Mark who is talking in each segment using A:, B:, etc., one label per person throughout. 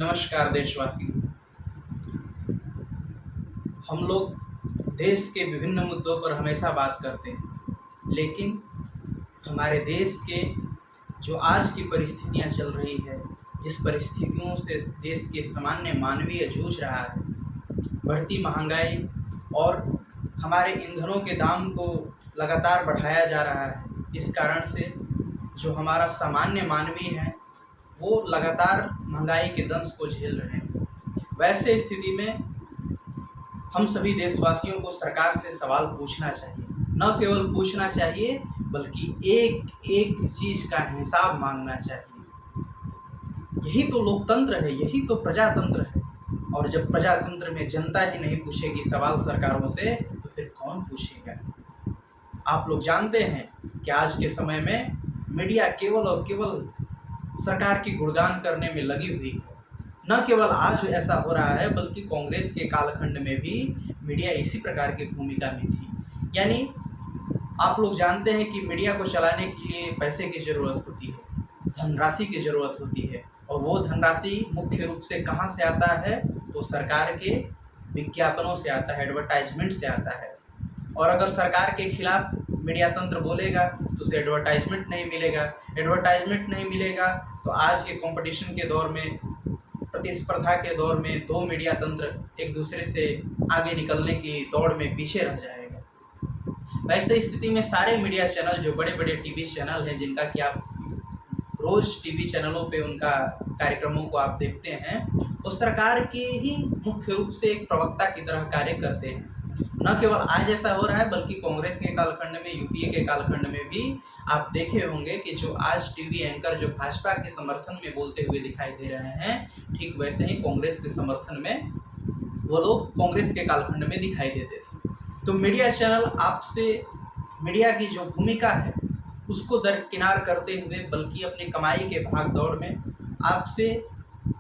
A: नमस्कार देशवासियों। हम लोग देश के विभिन्न मुद्दों पर हमेशा बात करते हैं, लेकिन हमारे देश के जो आज की परिस्थितियां चल रही है, जिस परिस्थितियों से देश के सामान्य मानवीय जूझ रहा है, बढ़ती महंगाई और हमारे ईंधनों के दाम को लगातार बढ़ाया जा रहा है। इस कारण से जो हमारा सामान्य मानवीय है वो लगातार महंगाई के दंश को झेल रहे हैं। वैसे स्थिति में हम सभी देशवासियों को सरकार से सवाल पूछना चाहिए, न केवल पूछना चाहिए बल्कि एक एक चीज का हिसाब मांगना चाहिए। यही तो लोकतंत्र है, यही तो प्रजातंत्र है। और जब प्रजातंत्र में जनता ही नहीं पूछेगी सवाल सरकारों से, तो फिर कौन पूछेगा। आप लोग जानते हैं कि आज के समय में मीडिया केवल और केवल सरकार की गुणगान करने में लगी हुई है। न केवल आज ऐसा हो रहा है बल्कि कांग्रेस के कालखंड में भी मीडिया इसी प्रकार की भूमिका में थी। यानी आप लोग जानते हैं कि मीडिया को चलाने के लिए पैसे की ज़रूरत होती है, धनराशि की ज़रूरत होती है, और वो धनराशि मुख्य रूप से कहाँ से आता है, तो सरकार के विज्ञापनों से आता है, एडवर्टाइजमेंट से आता है। और अगर सरकार के खिलाफ मीडिया तंत्र बोलेगा तो उसे एडवर्टाइजमेंट नहीं मिलेगा। एडवर्टाइजमेंट नहीं मिलेगा तो आज के कंपटीशन के दौर में, प्रतिस्पर्धा के दौर में, दो मीडिया तंत्र एक दूसरे से आगे निकलने की दौड़ में पीछे रह जाएगा। वैसे स्थिति में सारे मीडिया चैनल, जो बड़े बड़े टीवी चैनल हैं, जिनका कि आप रोज टीवी चैनलों पे उनका कार्यक्रमों को आप देखते हैं, वो सरकार के ही मुख्य रूप से एक प्रवक्ता की तरह कार्य करते हैं। न केवल आज ऐसा हो रहा है बल्कि कांग्रेस के कालखंड में, यूपीए के कालखंड में भी आप देखे होंगे कि जो आज टीवी एंकर जो भाजपा के समर्थन में बोलते हुए दिखाई दे रहे हैं, ठीक वैसे ही कांग्रेस के समर्थन में वो लोग कांग्रेस के कालखंड में दिखाई देते थे। तो मीडिया चैनल आपसे मीडिया की जो भूमिका है उसको दरकिनार करते हुए, बल्कि अपनी कमाई के भाग दौड़ में आपसे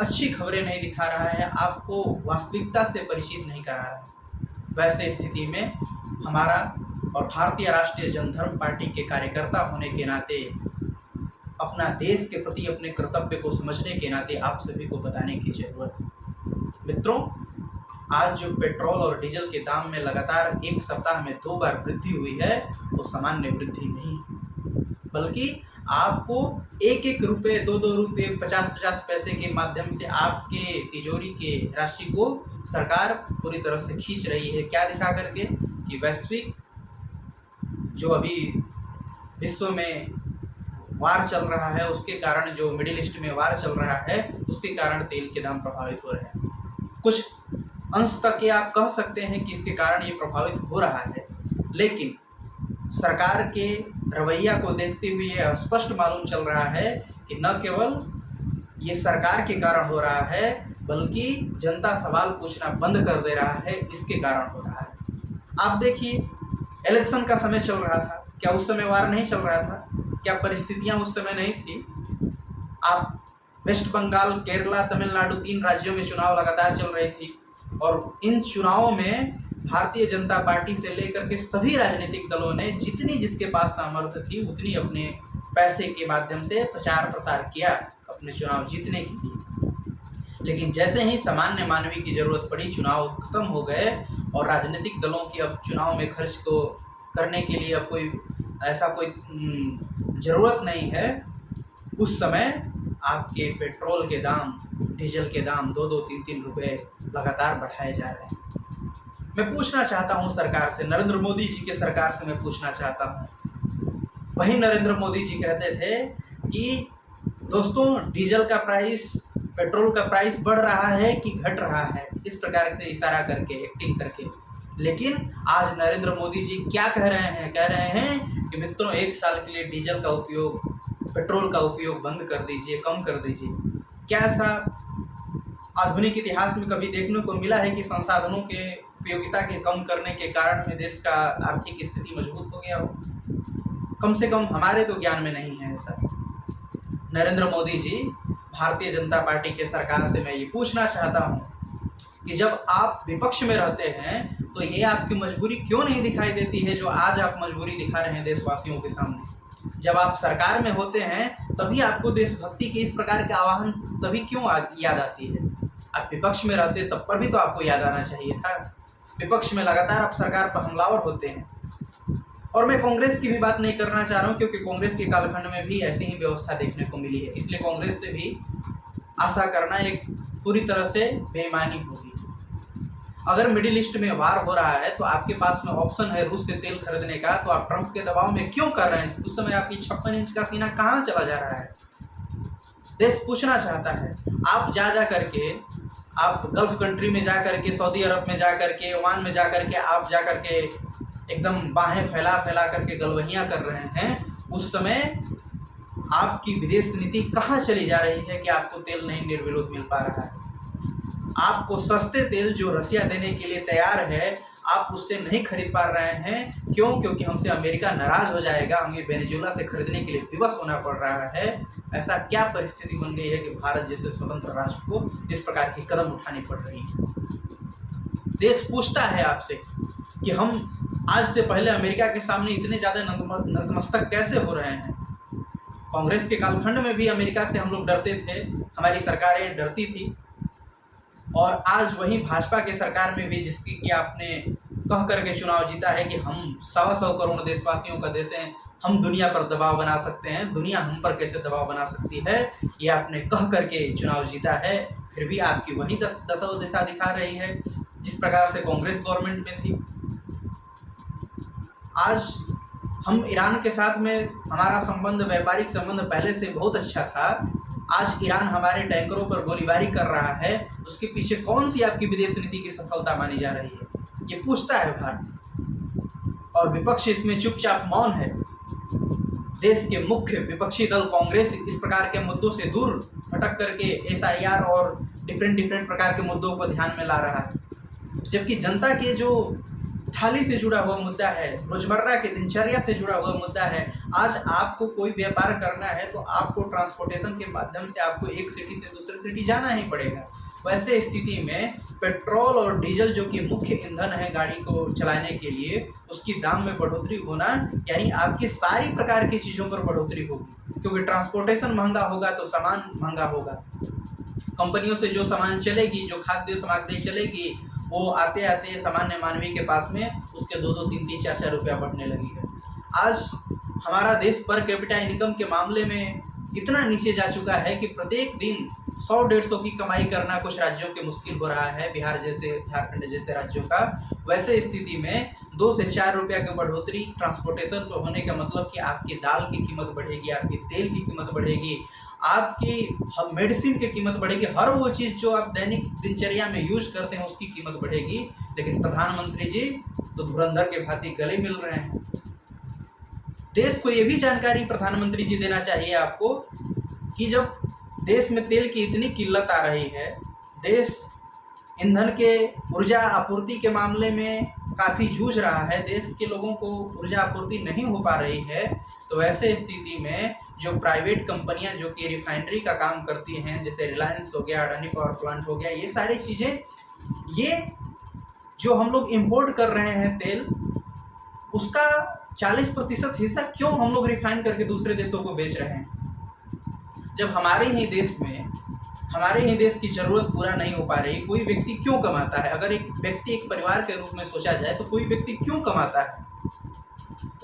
A: अच्छी खबरें नहीं दिखा रहा है, आपको वास्तविकता से परिचित नहीं करा रहा है। वैसे स्थिति में हमारा और भारतीय राष्ट्रीय जनधर्म पार्टी के कार्यकर्ता होने के नाते, अपना देश के प्रति अपने कर्तव्य को समझने के नाते आप सभी को बताने की जरूरत है। मित्रों, आज जो पेट्रोल और डीजल के दाम में लगातार एक सप्ताह में 2 बार वृद्धि हुई है, वो सामान्य वृद्धि नहीं है, बल्कि आपको एक एक रुपये, 2-2 रुपये, 50-50 पैसे के माध्यम से आपके तिजोरी के राशि को सरकार पूरी तरह से खींच रही है। क्या दिखा करके कि वैश्विक जो अभी विश्व में वार चल रहा है, उसके कारण, जो मिडिल ईस्ट में वार चल रहा है, उसके कारण तेल के दाम प्रभावित हो रहे हैं। कुछ अंश तक ये आप कह सकते हैं कि इसके कारण ये प्रभावित हो रहा है, लेकिन सरकार के रवैया को देखते हुए यह स्पष्ट मालूम चल रहा है कि न केवल ये सरकार के कारण हो रहा है बल्कि जनता सवाल पूछना बंद कर दे रहा है, इसके कारण हो रहा है। आप देखिए, इलेक्शन का समय चल रहा था, क्या उस समय वार नहीं चल रहा था? क्या परिस्थितियां उस समय नहीं थी? आप वेस्ट बंगाल, केरला, तमिलनाडु, 3 राज्यों में चुनाव लगातार चल रही थी, और इन चुनावों में भारतीय जनता पार्टी से लेकर के सभी राजनीतिक दलों ने जितनी जिसके पास सामर्थ्य थी उतनी अपने पैसे के माध्यम से प्रचार प्रसार किया अपने चुनाव जीतने के लिए। लेकिन जैसे ही सामान्य मानवीय की जरूरत पड़ी, चुनाव खत्म हो गए और राजनीतिक दलों की अब चुनाव में खर्च को करने के लिए अब कोई ज़रूरत नहीं है, उस समय आपके पेट्रोल के दाम, डीजल के दाम 2-2, 3-3 रुपये लगातार बढ़ाए जा रहे हैं। मैं पूछना चाहता हूं सरकार से, नरेंद्र मोदी जी के सरकार से मैं पूछना चाहता हूं। वही नरेंद्र मोदी जी कहते थे कि दोस्तों, डीजल का प्राइस, पेट्रोल का प्राइस बढ़ रहा है कि घट रहा है, इस प्रकार से इशारा करके, एक्टिंग करके। लेकिन आज नरेंद्र मोदी जी क्या कह रहे हैं? कह रहे हैं कि मित्रों, 1 साल के लिए डीजल का उपयोग, पेट्रोल का उपयोग बंद कर दीजिए, कम कर दीजिए। क्या ऐसा आधुनिक इतिहास में कभी देखने को मिला है कि संसाधनों के उपयोगिता के कम करने के कारण में देश का आर्थिक स्थिति मजबूत हो गया हो? कम से कम हमारे तो ज्ञान में नहीं है ऐसा। नरेंद्र मोदी जी, भारतीय जनता पार्टी के सरकार से मैं ये पूछना चाहता हूँ कि जब आप विपक्ष में रहते हैं तो ये आपकी मजबूरी क्यों नहीं दिखाई देती है जो आज आप मजबूरी दिखा रहे हैं देशवासियों के सामने? जब आप सरकार में होते हैं तभी आपको देशभक्ति के इस प्रकार के आह्वान तभी क्यों याद आती है? आप विपक्ष में रहते तब पर भी तो आपको याद आना चाहिए था। विपक्ष में लगातार आप सरकार पर हमलावर होते हैं। और मैं कांग्रेस की भी बात नहीं करना चाह रहा हूँ, क्योंकि कांग्रेस के कालखंड में भी ऐसी ही व्यवस्था देखने को मिली है, इसलिए कांग्रेस से भी आशा करना एक पूरी तरह से बेईमानी होगी। अगर मिडिल ईस्ट में वार हो रहा है तो आपके पास में ऑप्शन है रूस से तेल खरीदने का, तो आप ट्रंप के दबाव में क्यों कर रहे हैं? उस समय आपकी 56 इंच का सीना कहाँ चला जा रहा है? देश पूछना चाहता है। आप जा करके आप गल्फ कंट्री में जा करके, सऊदी अरब में जा करके, ओमान में जा करके, आप जा करके एकदम बाहें फैला फैला करके गलवहियाँ कर रहे हैं। उस समय आपकी विदेश नीति कहाँ चली जा रही है कि आपको तेल नहीं निर्विरोध मिल पा रहा है? आपको सस्ते तेल जो रसिया देने के लिए तैयार है, आप उससे नहीं खरीद पा रहे हैं। क्यों? क्योंकि हमसे अमेरिका नाराज हो जाएगा, हमें वेनेजुएला से खरीदने के लिए विवश होना पड़ रहा है। ऐसा क्या परिस्थिति बन गई है कि भारत जैसे स्वतंत्र राष्ट्र को इस प्रकार की कदम उठानी पड़ रही है? देश पूछता है आपसे कि हम आज से पहले अमेरिका के सामने इतने ज़्यादा नतमस्तक कैसे हो रहे हैं? कांग्रेस के कालखंड में भी अमेरिका से हम लोग डरते थे, हमारी सरकारें डरती थी। और आज वही भाजपा के सरकार में भी, जिसकी कि आपने कह करके चुनाव जीता है कि हम 125 करोड़ देशवासियों का देश हैं, हम दुनिया पर दबाव बना सकते हैं, दुनिया हम पर कैसे दबाव बना सकती है, ये आपने कह करके चुनाव जीता है। फिर भी आपकी वही दशा दिशा दिखा रही है जिस प्रकार से कांग्रेस गवर्नमेंट में थी। आज हम ईरान के साथ में हमारा संबंध, व्यापारिक संबंध पहले से बहुत अच्छा था। आज ईरान हमारे टैंकरों पर गोलीबारी कर रहा है, उसके पीछे कौन सी आपकी विदेश नीति की सफलता मानी जा रही है? ये पूछता है भारत। और विपक्ष इसमें चुपचाप मौन है। देश के मुख्य विपक्षी दल कांग्रेस इस प्रकार के मुद्दों से दूर भटक करके SIR और डिफरेंट प्रकार के मुद्दों को ध्यान में ला रहा है, जबकि जनता के जो थाली से जुड़ा हुआ मुद्दा है, रोजमर्रा के दिनचर्या से जुड़ा हुआ मुद्दा है। आज आपको कोई व्यापार करना है तो आपको ट्रांसपोर्टेशन के माध्यम से आपको एक सिटी से दूसरे सिटी जाना ही पड़ेगा। वैसे स्थिति में पेट्रोल और डीजल जो कि मुख्य ईंधन है गाड़ी को चलाने के लिए, उसकी दाम में बढ़ोतरी होना यानी आपकी सारी प्रकार की चीज़ों पर बढ़ोतरी होगी, क्योंकि ट्रांसपोर्टेशन महंगा होगा तो सामान महंगा होगा। कंपनियों से जो सामान चलेगी, जो खाद्य सामग्री चलेगी, वो आते आते सामान्य मानवीय के पास में उसके 2-2, 3-3, 4-4 रुपया बढ़ने लगी है। आज हमारा देश पर कैपिटा इनकम के मामले में इतना नीचे जा चुका है कि प्रत्येक दिन 100-150 की कमाई करना कुछ राज्यों के मुश्किल हो रहा है, बिहार जैसे, झारखंड जैसे राज्यों का। वैसे स्थिति में 2 से 4 रुपया की बढ़ोतरी ट्रांसपोर्टेशन पर होने का मतलब कि आपकी दाल की कीमत बढ़ेगी, आपकी तेल की कीमत बढ़ेगी, आपकी मेडिसिन की कीमत बढ़ेगी, हर वो चीज़ जो आप दैनिक दिनचर्या में यूज करते हैं उसकी कीमत बढ़ेगी। लेकिन प्रधानमंत्री जी तो धुरंधर के भांति गले मिल रहे हैं। देश को ये भी जानकारी प्रधानमंत्री जी देना चाहिए आपको कि जब देश में तेल की इतनी किल्लत आ रही है, देश ईंधन के ऊर्जा आपूर्ति के मामले में काफ़ी जूझ रहा है, देश के लोगों को ऊर्जा आपूर्ति नहीं हो पा रही है, तो वैसे स्थिति में जो प्राइवेट कंपनियां जो कि रिफाइनरी का काम करती हैं, जैसे रिलायंस हो गया, अडानी पावर प्लांट हो गया, ये सारी चीज़ें, ये जो हम लोग इंपोर्ट कर रहे हैं तेल, उसका 40% हिस्सा क्यों हम लोग रिफाइन करके दूसरे देशों को बेच रहे हैं? जब हमारे ही देश में, हमारे ही देश की ज़रूरत पूरा नहीं हो पा रही, कोई व्यक्ति क्यों कमाता है? अगर एक व्यक्ति एक परिवार के रूप में सोचा जाए तो कोई व्यक्ति क्यों कमाता है?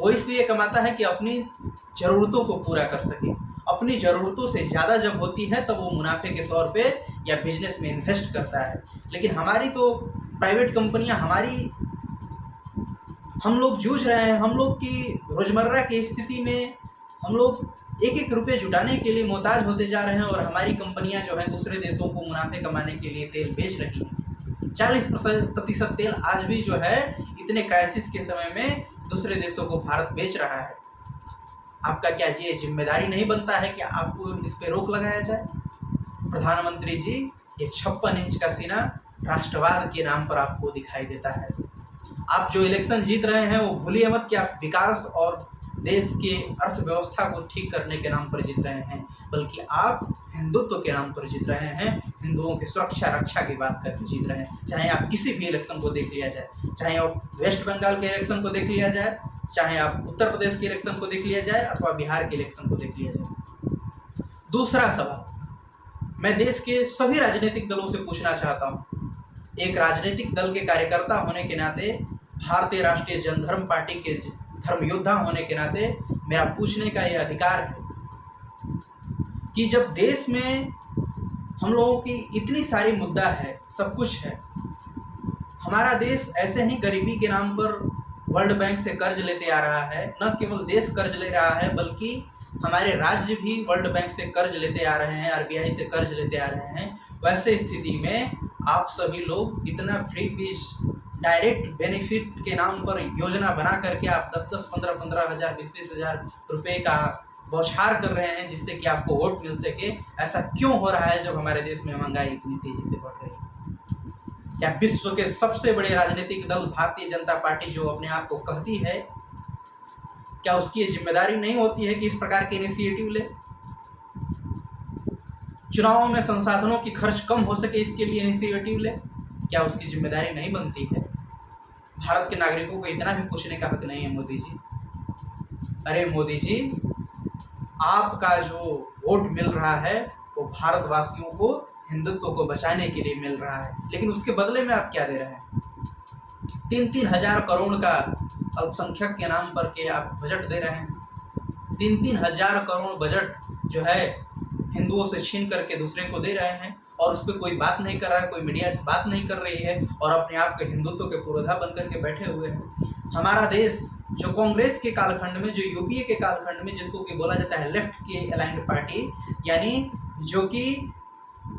A: वो इसलिए कमाता है कि अपनी ज़रूरतों को पूरा कर सके। अपनी ज़रूरतों से ज़्यादा जब होती है तब वो मुनाफे के तौर पे या बिजनेस में इन्वेस्ट करता है। लेकिन हमारी तो प्राइवेट कंपनियां, हम लोग जूझ रहे हैं, हम लोग की रोज़मर्रा की स्थिति में हम लोग एक रुपये जुटाने के लिए मोहताज होते जा रहे हैं, और हमारी कंपनियां जो हैं दूसरे देशों को मुनाफे कमाने के लिए तेल बेच रही हैं। 40% तेल आज भी जो है इतने क्राइसिस के समय में दूसरे देशों को भारत बेच रहा है। आपका क्या ये जिम्मेदारी नहीं बनता है कि आपको इस पे रोक लगाया जाए? प्रधानमंत्री जी, ये 56 इंच का सीना राष्ट्रवाद के नाम पर आपको दिखाई देता है। आप जो इलेक्शन जीत रहे हैं वो भूलिए मत कि आप विकास और देश के अर्थव्यवस्था को ठीक करने के नाम पर जीत रहे हैं, बल्कि आप हिंदुत्व के नाम पर जीत रहे हैं, हिंदुओं की सुरक्षा रक्षा की बात करके जीत रहे हैं। चाहे आप किसी भी इलेक्शन को देख लिया जाए, चाहे आप वेस्ट बंगाल के इलेक्शन को देख लिया जाए, चाहे आप उत्तर प्रदेश के इलेक्शन को देख लिया जाए, अथवा बिहार के इलेक्शन को देख लिया जाए। दूसरा सवाल, मैं देश के सभी राजनीतिक दलों से पूछना चाहता हूँ, एक राजनीतिक दल के कार्यकर्ता होने के नाते, भारतीय राष्ट्रीय जनधर्म पार्टी के धर्म योद्धा होने के नाते मेरा पूछने का ये अधिकार है कि जब देश में हम लोगों की इतनी सारी मुद्दा है, सब कुछ है, हमारा देश ऐसे ही गरीबी के नाम पर वर्ल्ड बैंक से कर्ज लेते आ रहा है, न केवल देश कर्ज ले रहा है बल्कि हमारे राज्य भी वर्ल्ड बैंक से कर्ज लेते आ रहे हैं, आरबीआई से कर्ज लेते आ रहे हैं। वैसे स्थिति में आप सभी लोग इतना फ्री बीज डायरेक्ट बेनिफिट के नाम पर योजना बना करके आप 10-10, 15-15 हज़ार, 20-20 हज़ार रुपये का बौछार कर रहे हैं जिससे कि आपको वोट मिल सके। ऐसा क्यों हो रहा है जब हमारे देश में महंगाई इतनी तेजी से बढ़ रही है? क्या विश्व के सबसे बड़े राजनीतिक दल भारतीय जनता पार्टी जो अपने आप को कहती है, क्या उसकी ये जिम्मेदारी नहीं होती है कि इस प्रकार के इनिशिएटिव ले? चुनावों में संसाधनों की खर्च कम हो सके इसके लिए इनिशिएटिव ले? क्या उसकी जिम्मेदारी नहीं बनती है? भारत के नागरिकों को इतना भी पूछने का हक नहीं है मोदी जी? अरे मोदी जी, आपका जो वोट मिल रहा है वो भारतवासियों को हिंदुत्व को बचाने के लिए मिल रहा है, लेकिन उसके बदले में आप क्या दे रहे हैं? 3-3 हज़ार करोड़ का अल्पसंख्यक के नाम पर के आप बजट दे रहे हैं। 3-3 हज़ार करोड़ बजट जो है हिंदुओं से छीन करके दूसरे को दे रहे हैं और उस पर कोई बात नहीं कर रहा है, कोई मीडिया बात नहीं कर रही है और अपने आप के हिंदुत्व के पुरोधा बन करके बैठे हुए हैं। हमारा देश जो कांग्रेस के कालखंड में, जो यूपीए के कालखंड में, जिसको कि बोला जाता है लेफ्ट की अलाइंड पार्टी, यानी जो कि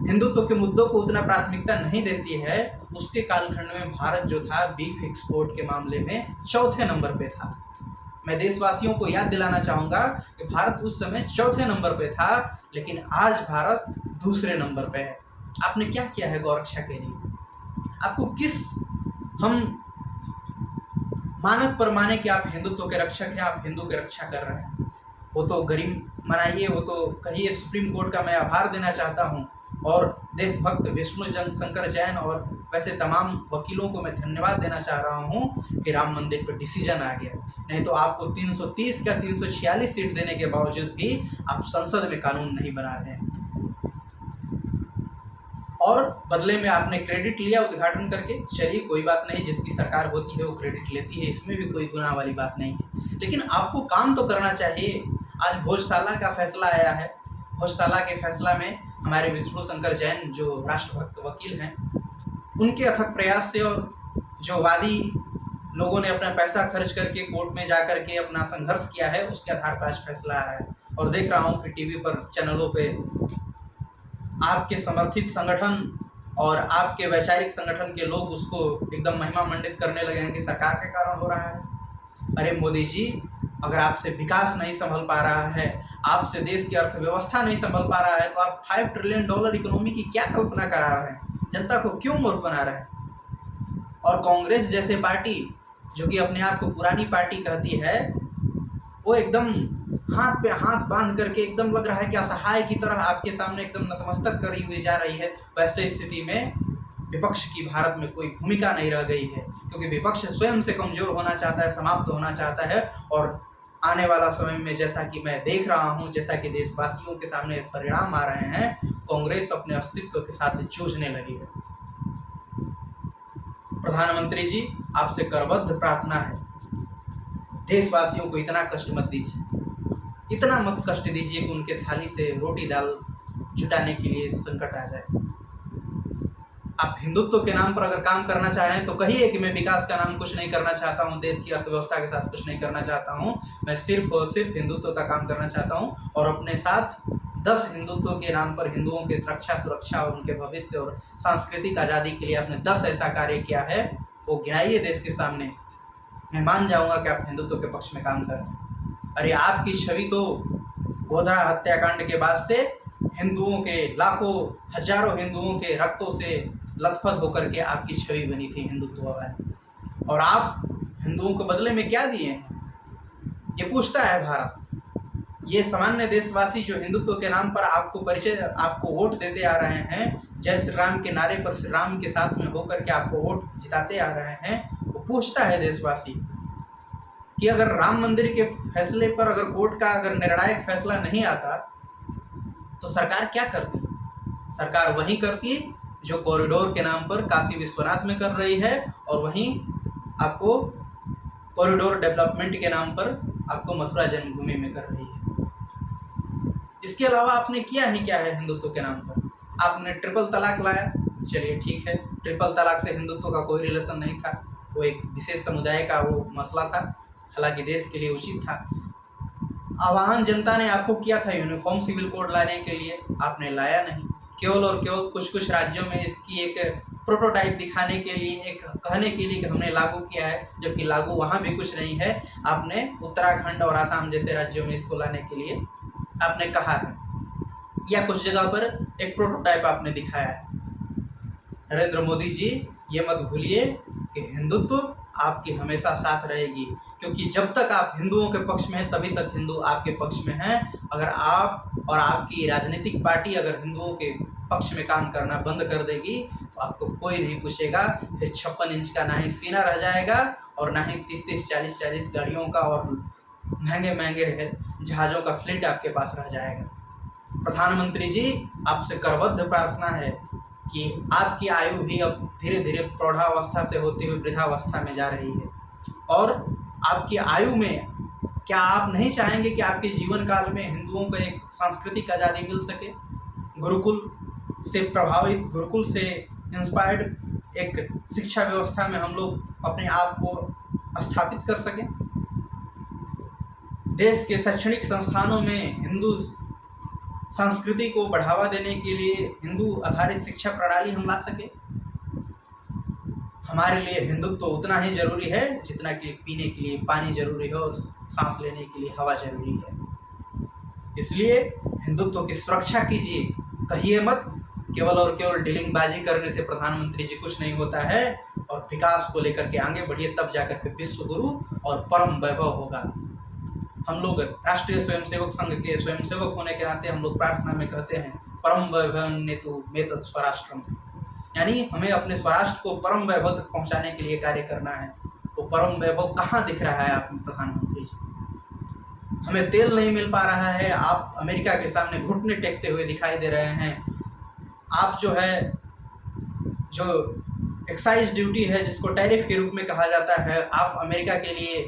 A: हिंदुत्व के मुद्दों को उतना प्राथमिकता नहीं देती है, उसके कालखंड में भारत जो था बीफ एक्सपोर्ट के मामले में चौथे नंबर पे था। मैं देशवासियों को याद दिलाना चाहूँगा कि भारत उस समय चौथे नंबर पे था, लेकिन आज भारत दूसरे नंबर पे है। आपने क्या किया है गौरक्षा के लिए? आपको किस हम मानक पर माने कि आप हिंदुत्व के रक्षक हैं, आप हिंदू के रक्षा कर रहे हैं? वो तो गरीब मनाइए, वो तो कहिए सुप्रीम कोर्ट का मैं आभार देना चाहता हूँ और देशभक्त विष्णु शंकर जैन और वैसे तमाम वकीलों को मैं धन्यवाद देना चाह रहा हूँ कि राम मंदिर पर डिसीजन आ गया। नहीं तो आपको 330 का 346 सीट देने के बावजूद भी आप संसद में कानून नहीं बना रहे हैं और बदले में आपने क्रेडिट लिया उद्घाटन करके। चलिए कोई बात नहीं, जिसकी सरकार होती है वो क्रेडिट लेती है, इसमें भी कोई गुनाह वाली बात नहीं है, लेकिन आपको काम तो करना चाहिए। आज भोजशाला का फैसला आया है। भोजशाला के फैसला में हमारे विष्णु शंकर जैन जो राष्ट्रभक्त वकील हैं, उनके अथक प्रयास से और जो वादी लोगों ने अपना पैसा खर्च करके कोर्ट में जा कर के अपना संघर्ष किया है, उसके आधार पर आज फैसला आ रहा है। और देख रहा हूँ कि टीवी पर, चैनलों पे आपके समर्थित संगठन और आपके वैचारिक संगठन के लोग उसको एकदम महिमा मंडित करने लगे हैं कि सरकार के कारण हो रहा है। अरे मोदी जी, अगर आपसे विकास नहीं संभल पा रहा है, आपसे देश की अर्थव्यवस्था नहीं संभल पा रहा है, तो आप $5 ट्रिलियन इकोनॉमी की क्या कल्पना करा रहे हैं? जनता को क्यों मूर्ख बना रहे हैं? और कांग्रेस जैसे पार्टी जो कि अपने आप को पुरानी पार्टी कहती है, वो एकदम हाथ पे हाथ बांध करके एकदम लग रहा है कि असहाय की तरह आपके सामने एकदम नतमस्तक करी हुई जा रही है। वैसे स्थिति में विपक्ष की भारत में कोई भूमिका नहीं रह गई है, क्योंकि विपक्ष स्वयं से कमजोर होना चाहता है, समाप्त होना चाहता है। और आने वाला समय में जैसा कि मैं देख रहा हूं, जैसा कि देशवासियों के सामने परिणाम आ रहे हैं, कांग्रेस अपने अस्तित्व के साथ जूझने लगी है। प्रधानमंत्री जी, आपसे करबद्ध प्रार्थना है, देशवासियों को इतना कष्ट मत दीजिए, इतना मत कष्ट दीजिए कि उनके थाली से रोटी दाल जुटाने के लिए संकट आ जाए। आप हिंदुत्व के नाम पर अगर काम करना चाह रहे हैं तो कहिए कि मैं विकास का नाम कुछ नहीं करना चाहता हूं, देश की अर्थव्यवस्था के साथ कुछ नहीं करना चाहता हूं, मैं सिर्फ और सिर्फ हिंदुत्व का काम करना चाहता हूं। और अपने साथ 10 हिंदुत्व के नाम पर हिंदुओं की रक्षा, सुरक्षा और उनके भविष्य और सांस्कृतिक आज़ादी के लिए आपने 10 ऐसा कार्य किया है, वो गिनाइए देश के सामने। मैं मान जाऊँगा कि आप हिंदुत्व के पक्ष में काम कर रहे हैं। अरे आपकी छवि तो गोधरा हत्याकांड के बाद से हिंदुओं के लाखों हजारों हिंदुओं के रक्तों से लथपथ होकर के आपकी छवि बनी थी हिंदुत्ववादी, और आप हिंदुओं को बदले में क्या दिए हैं, ये पूछता है भारत। ये सामान्य देशवासी जो हिंदुत्व के नाम पर आपको परिचय, आपको वोट देते आ रहे हैं, जय श्री राम के नारे पर श्री राम के साथ में होकर के आपको वोट जिताते आ रहे हैं, वो पूछता है देशवासी कि अगर राम मंदिर के फैसले पर अगर कोर्ट का अगर निर्णायक फैसला नहीं आता तो सरकार क्या करती? सरकार वही करती जो कॉरिडोर के नाम पर काशी विश्वनाथ में कर रही है, और वहीं आपको कॉरिडोर डेवलपमेंट के नाम पर आपको मथुरा जन्मभूमि में कर रही है। इसके अलावा आपने किया ही क्या है हिंदुत्व के नाम पर? आपने ट्रिपल तलाक लाया, चलिए ठीक है, ट्रिपल तलाक से हिंदुत्व का कोई रिलेशन नहीं था, वो एक विशेष समुदाय का वो मसला था, हालांकि देश के लिए उचित था। आवाहन जनता ने आपको किया था यूनिफॉर्म सिविल कोड लाने के लिए, आपने लाया नहीं। केवल और केवल कुछ कुछ राज्यों में इसकी एक प्रोटोटाइप दिखाने के लिए, एक कहने के लिए कि हमने लागू किया है, जबकि लागू वहाँ भी कुछ नहीं है। आपने उत्तराखंड और आसाम जैसे राज्यों में इसको लाने के लिए आपने कहा है, या कुछ जगह पर एक प्रोटोटाइप आपने दिखाया है। नरेंद्र मोदी जी, ये मत भूलिए कि हिंदुत्व आपकी हमेशा साथ रहेगी, क्योंकि जब तक आप हिंदुओं के पक्ष में हैं तभी तक हिंदू आपके पक्ष में हैं। अगर आप और आपकी राजनीतिक पार्टी अगर हिंदुओं के पक्ष में काम करना बंद कर देगी तो आपको कोई नहीं पूछेगा। फिर 56 इंच का ना ही सीना रह जाएगा और ना ही 30-30, 40-40 गाड़ियों का और महंगे महंगे जहाज़ों का फ्लीट आपके पास रह जाएगा। प्रधानमंत्री जी, आपसे करबद्ध प्रार्थना है कि आपकी आयु भी अब धीरे धीरे प्रौढ़ावस्था से होती हुई वृद्धावस्था में जा रही है, और आपकी आयु में क्या आप नहीं चाहेंगे कि आपके जीवन काल में हिंदुओं को एक सांस्कृतिक आज़ादी मिल सके? गुरुकुल से प्रभावित, गुरुकुल से इंस्पायर्ड एक शिक्षा व्यवस्था में हम लोग अपने आप को स्थापित कर सकें। देश के शैक्षणिक संस्थानों में हिंदू संस्कृति को बढ़ावा देने के लिए हिंदू आधारित शिक्षा प्रणाली हम ला सके। हमारे लिए हिंदुत्व उतना ही जरूरी है जितना कि पीने के लिए पानी जरूरी है और सांस लेने के लिए हवा जरूरी है। इसलिए हिंदुत्व की सुरक्षा कीजिए, कहिए मत केवल और केवल डीलिंगबाजी करने से प्रधानमंत्री जी कुछ नहीं होता है, और विकास को लेकर के आगे बढ़िए, तब जाकर के विश्व गुरु और परम वैभव होगा। हम लोग राष्ट्रीय स्वयंसेवक संघ के स्वयंसेवक होने के नाते हम लोग प्रार्थना में कहते हैं परम वैभव ने तो मेतत् स्वराष्ट्रम, यानी हमें अपने स्वराष्ट्र को परम वैभव तक पहुंचाने के लिए कार्य करना है। वो परम वैभव कहाँ दिख रहा है आप प्रधानमंत्री जी? हमें तेल नहीं मिल पा रहा है, आप अमेरिका के सामने घुटने टेकते हुए दिखाई दे रहे हैं। आप जो है, जो एक्साइज ड्यूटी है जिसको टैरिफ के रूप में कहा जाता है, आप अमेरिका के लिए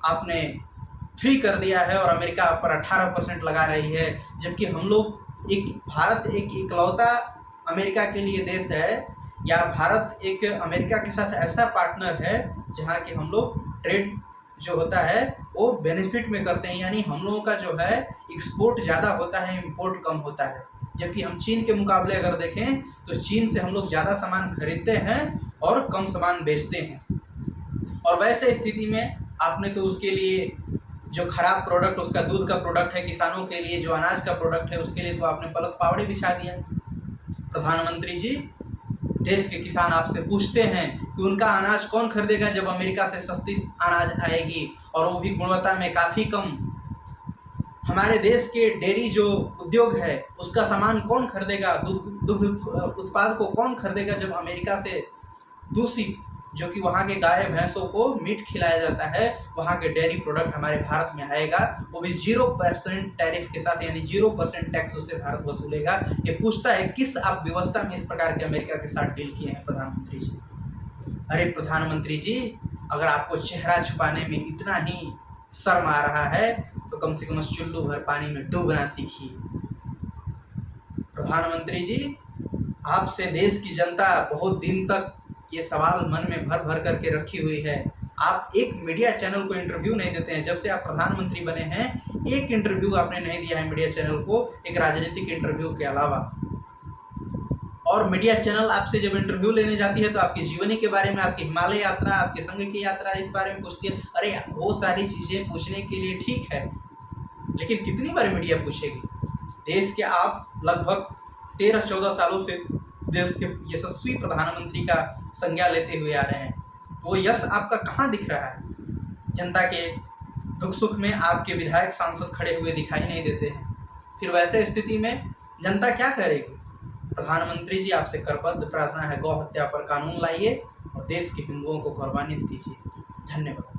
A: आपने फ्री कर दिया है और अमेरिका आप पर 18% लगा रही है, जबकि हम लोग भारत एक इकलौता अमेरिका के लिए देश है, या भारत एक अमेरिका के साथ ऐसा पार्टनर है जहाँ कि हम लोग ट्रेड जो होता है वो बेनिफिट में करते हैं, यानी हम लोगों का जो है एक्सपोर्ट ज़्यादा होता है, इंपोर्ट कम होता है। जबकि हम चीन के मुकाबले अगर देखें तो चीन से हम लोग ज़्यादा सामान खरीदते हैं और कम सामान बेचते हैं। और वैसे स्थिति में आपने तो उसके लिए जो खराब प्रोडक्ट, उसका दूध का प्रोडक्ट है, किसानों के लिए जो अनाज का प्रोडक्ट है, उसके लिए तो आपने पलक पावड़े बिछा दिया। प्रधानमंत्री जी, देश के किसान आपसे पूछते हैं कि उनका अनाज कौन खरीदेगा जब अमेरिका से सस्ती अनाज आएगी, और वो भी गुणवत्ता में काफ़ी कम। हमारे देश के डेयरी जो उद्योग है उसका सामान कौन खरीदेगा, दुग्ध उत्पाद को कौन खरीदेगा जब अमेरिका से दूषित, जो कि वहाँ के गाय भैंसों को मीट खिलाया जाता है, वहाँ के डेयरी प्रोडक्ट हमारे भारत में आएगा, वो भी 0% टैरिफ के साथ, यानी 0% टैक्स उससे भारत वसूलेगा। ये पूछता है किस आप व्यवस्था में इस प्रकार के अमेरिका के साथ डील किए हैं प्रधानमंत्री जी? अरे प्रधानमंत्री जी, अगर आपको चेहरा छुपाने में इतना ही शर्म आ रहा है तो कम से कम चुल्लू भर पानी में डूबना सीखिए। प्रधानमंत्री जी, आपसे देश की जनता बहुत दिन तक ये सवाल मन में भर भर करके रखी हुई है। आप एक मीडिया चैनल को इंटरव्यू नहीं देते हैं, जब से आप प्रधानमंत्री बने हैं एक इंटरव्यू आपने नहीं दिया है मीडिया चैनल को, एक राजनीतिक इंटरव्यू के अलावा। और मीडिया चैनल आपसे जब इंटरव्यू लेने जाती है तो आपकी जीवनी के बारे में, आपकी हिमालय यात्रा, आपके संघ की यात्रा, इस बारे में पूछती है। अरे वो सारी चीज़ें पूछने के लिए ठीक है, लेकिन कितनी बार मीडिया पूछेगी? देश के आप लगभग 13-14 सालों से देश के यशस्वी प्रधानमंत्री का संज्ञा लेते हुए आ रहे हैं, वो यश आपका कहाँ दिख रहा है? जनता के दुख सुख में आपके विधायक सांसद खड़े हुए दिखाई नहीं देते हैं। फिर वैसे स्थिति में जनता क्या करेगी? प्रधानमंत्री जी, आपसे करबद्ध प्रार्थना है, गौ हत्या पर कानून लाइए और देश के हिंदुओं को गौरवान्वित कीजिए। धन्यवाद।